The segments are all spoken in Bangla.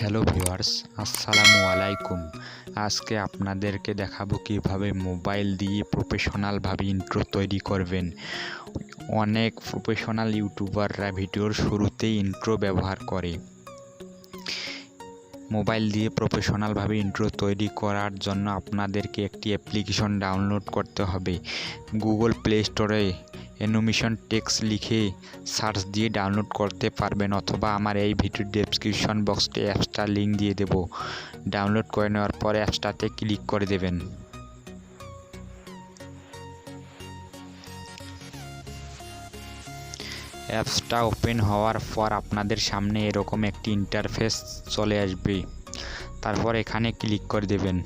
হ্যালো ভিউয়ার্স, আসসালামু আলাইকুম। আজকে আপনাদেরকে দেখাবো কিভাবে মোবাইল দিয়ে প্রফেশনালভাবে ইন্ট্রো তৈরি করবেন। অনেক প্রফেশনাল ইউটিউবাররা ভিডিওর শুরুতেই ইন্ট্রো ব্যবহার করে। মোবাইল দিয়ে প্রফেশনালভাবে ইন্ট্রো তৈরি করার জন্য আপনাদেরকে একটি অ্যাপ্লিকেশন ডাউনলোড করতে হবে। গুগল প্লে স্টোরে অ্যানিমেশন টেক্সট লিখে সার্চ দিয়ে ডাউনলোড করতে পারবেন, অথবা আমার এই ভিডিওর ডেসক্রিপশন বক্সে অ্যাপসটার লিঙ্ক দিয়ে দেব। ডাউনলোড করে নেওয়ার পরে অ্যাপসটাতে ক্লিক করে দেবেন। অ্যাপসটা ওপেন হওয়ার পর আপনাদের সামনে এরকম একটি ইন্টারফেস চলে আসবে। তারপর এখানে ক্লিক করে দেবেন।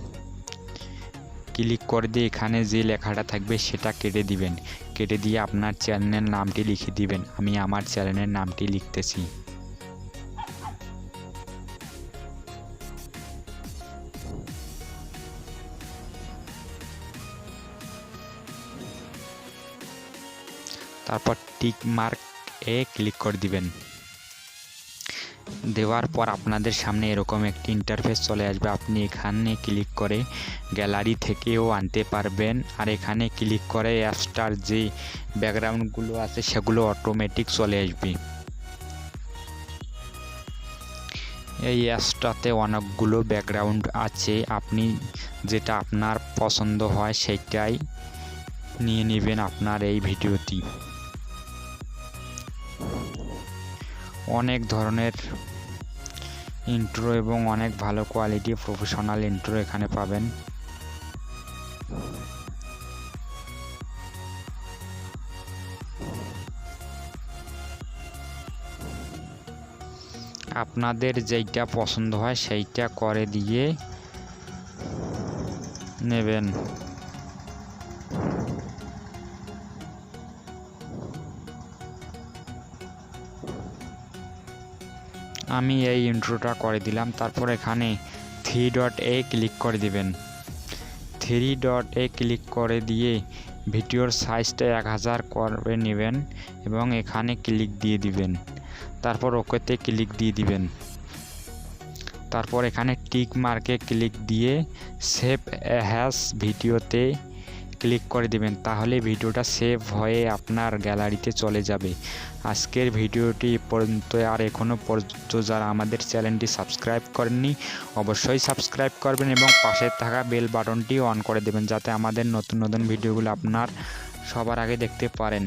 ক্লিক করে দিয়ে এখানে যে লেখাটা থাকবে সেটা কেটে দিবেন। কেটে দিয়ে আপনার চ্যানেলের নামটি লিখে দিবেন। আমি আমার চ্যানেলের নামটি লিখতেছি। তারপর টিক মার্ক এ ক্লিক করে দিবেন। দেওয়ার পর আপনাদের সামনে এরকম একটি ইন্টারফেস চলে আসবে। আপনি এখানে ক্লিক করে গ্যালারি থেকেও আনতে পারবেন, আর এখানে ক্লিক করে অ্যাপসটার যে ব্যাকগ্রাউন্ডগুলো আছে সেগুলো অটোমেটিক চলে আসবে। এই অ্যাপসটাতে অনেকগুলো ব্যাকগ্রাউন্ড আছে, আপনি যেটা আপনার পছন্দ হয় সেটাই নিয়ে নেবেন আপনার এই ভিডিওটি। অনেক ধরনের ইন্ট্রো এবং অনেক ভালো কোয়ালিটি প্রফেশনাল ইন্ট্রো এখানে পাবেন। আপনাদের যেইটা পছন্দ হয় সেইটা করে দিয়ে নেবেন। আমি এই ইন্ট্রোটা করে দিলাম। তারপর এখানে 3 ডট ক্লিক করে দিবেন। 3 ডট ক্লিক করে দিয়ে ভিডিওর সাইজটা 1000 করে নেবেন এবং এখানে ক্লিক দিয়ে দিবেন। তারপর ওকেতে ক্লিক দিয়ে দিবেন। তারপর এখানে টিক মার্কে ক্লিক দিয়ে সেভ অ্যাজ ভিডিওতে ক্লিক করে দিবেন। তাহলে ভিডিওটা সেভ হয়ে আপনার গ্যালারিতে চলে যাবে। আজকের ভিডিওটি পর্যন্ত, আর এখনও পর্যন্ত যারা আমাদের চ্যানেলটি সাবস্ক্রাইব করেননি অবশ্যই সাবস্ক্রাইব করবেন এবং পাশে থাকা বেল বাটনটি অন করে দেবেন, যাতে আমাদের নতুন নতুন ভিডিওগুলো আপনার সবার আগে দেখতে পারেন।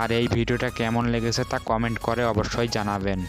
আর এই ভিডিওটা কেমন লেগেছে তা কমেন্ট করে অবশ্যই জানাবেন।